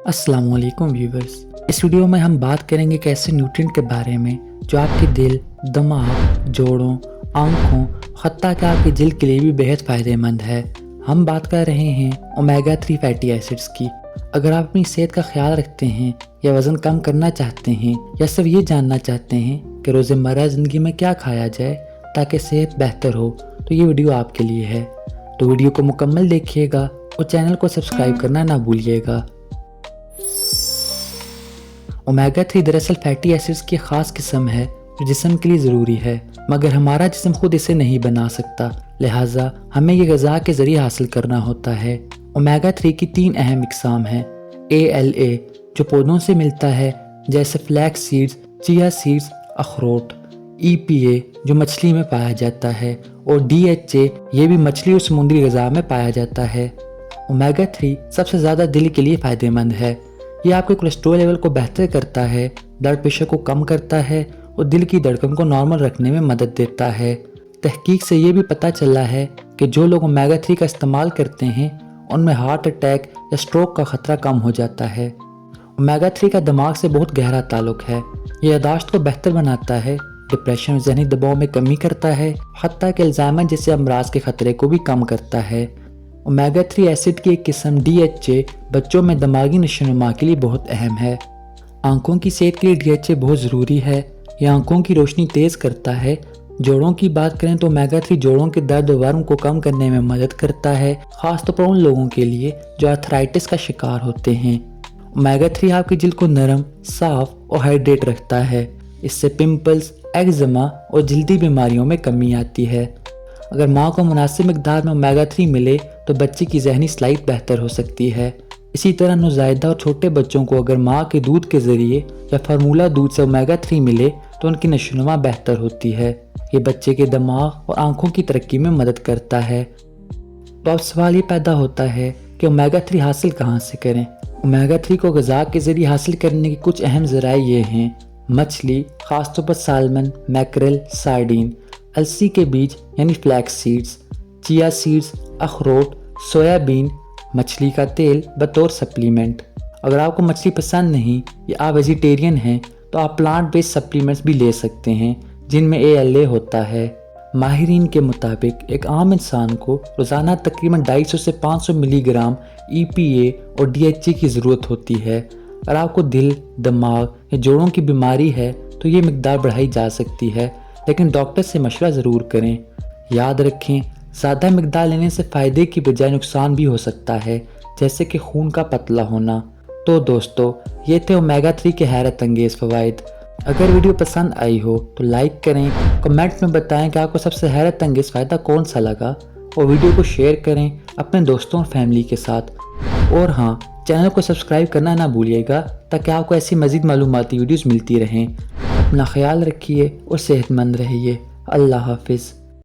अस्सलाम वालेकुम व्यूवर्स। इस वीडियो में हम बात करेंगे एक ऐसे न्यूट्रिएंट के बारे में जो आपके दिल, दिमाग, जोड़ों, आँखों, हत्ता कि आपकी जल्द के लिए भी बेहद फ़ायदेमंद है। हम बात कर रहे हैं ओमेगा 3 फैटी एसिड्स की। अगर आप अपनी सेहत का ख्याल रखते हैं या वज़न कम करना चाहते हैं या सिर्फ ये जानना चाहते हैं कि रोज़मर्रा ज़िंदगी में क्या खाया जाए ताकि सेहत बेहतर हो, तो ये वीडियो आपके लिए है। तो वीडियो को मुकम्मल देखिएगा और चैनल को सब्सक्राइब करना ना भूलिएगा। ओमेगा 3 दरअसल फैटी एसिड्स की ख़ास किस्म है जो जिस्म के लिए ज़रूरी है, मगर हमारा जिस्म खुद इसे नहीं बना सकता, लिहाजा हमें ये ग़िज़ा के ज़रिए हासिल करना होता है। ओमेगा 3 की 3 अहम इक़साम हैं। ALA जो पौधों से मिलता है जैसे फ्लैक्स सीड्स, चिया सीड्स, अखरोट। EPA जो मछली में पाया जाता है और DHA ये भी मछली और समुद्री ग़िज़ा में पाया जाता है। ओमेगा 3 सबसे ज़्यादा दिल के लिए फ़ायदेमंद है। ये आपके कोलेस्ट्रॉल लेवल को बेहतर करता है, ब्लड प्रेशर को कम करता है और दिल की धड़कन को नॉर्मल रखने में मदद देता है। तहकीक से ये भी पता चला है कि जो लोग ओमेगा 3 का इस्तेमाल करते हैं उनमें हार्ट अटैक या स्ट्रोक का खतरा कम हो जाता है। ओमेगा 3 का दिमाग से बहुत गहरा ताल्लुक है। ये यादाश्त को बेहतर बनाता है, डिप्रेशन और ज़हनी दबाव में कमी करता है, हत्ता कि अल्जाइमर जैसे अमराज के खतरे को भी कम करता है। ओमेगा 3 एसिड की एक किस्म DHA बच्चों में दिमागी नशोनुमा के लिए बहुत अहम है। आंखों की सेहत के लिए DHA बहुत ज़रूरी है। यह आंखों की रोशनी तेज़ करता है। जोड़ों की बात करें तो ओमेगा 3 जोड़ों के दर्द और वर्म को कम करने में मदद करता है, ख़ासतौर पर उन लोगों के लिए जो आर्थराइटिस का शिकार होते हैं। ओमेगा 3 आपकी जल्द को नरम, साफ और हाइड्रेट रखता है। इससे पिंपल्स, एक्जिमा और जल्दी बीमारियों में कमी आती है। अगर माँ को मुनासिब मिकदार में ओमेगा 3 मिले तो बच्चे की ज़हनी सलाहियत बेहतर हो सकती है। इसी तरह नौज़ायदा और छोटे बच्चों को अगर माँ के दूध के ज़रिए या फार्मूला दूध से ओमेगा 3 मिले तो उनकी नशोनुमा बेहतर होती है। ये बच्चे के दिमाग और आँखों की तरक्की में मदद करता है। तो अब सवाल ये पैदा होता है कि ओमेगा 3 हासिल कहाँ से करें। ओमेगा 3 को ग़िज़ा के ज़रिए हासिल करने के कुछ अहम ज़राए ये हैं: मछली, ख़ासतौर पर सालमन, मैकरेल, सार्डीन, अलसी के बीज यानी फ्लैक्स सीड्स, चिया सीड्स, अखरोट, सोयाबीन, मछली का तेल बतौर सप्लीमेंट। अगर आपको मछली पसंद नहीं या आप वेजिटेरियन हैं तो आप प्लांट बेस्ड सप्लीमेंट्स भी ले सकते हैं जिनमें ALA होता है। माहिरीन के मुताबिक एक आम इंसान को रोज़ाना तकरीबन 250 से 500 मिलीग्राम EPA और DHA की ज़रूरत होती है। अगर आपको दिल, दिमाग या जोड़ों की बीमारी है तो ये मिकदार बढ़ाई जा सकती है, लेकिन डॉक्टर से मशवरा ज़रूर करें। याद रखें, ज़्यादा मिकदार लेने से फ़ायदे की बजाय नुकसान भी हो सकता है, जैसे कि खून का पतला होना। तो दोस्तों, ये थे ओमेगा 3 के हैरत अंगेज़ फ़वाइद। अगर वीडियो पसंद आई हो तो लाइक करें, कमेंट में बताएं कि आपको सबसे हैरत अंगेज़ फ़ायदा कौन सा लगा और वीडियो को शेयर करें अपने दोस्तों और फैमिली के साथ। और हाँ, चैनल को सब्सक्राइब करना ना भूलिएगा ताकि आपको ऐसी मज़ीद मालूमाती वीडियोज़ मिलती रहें। अपना ख्याल रखिए और सेहतमंद रहिए। अल्लाह हाफिज़।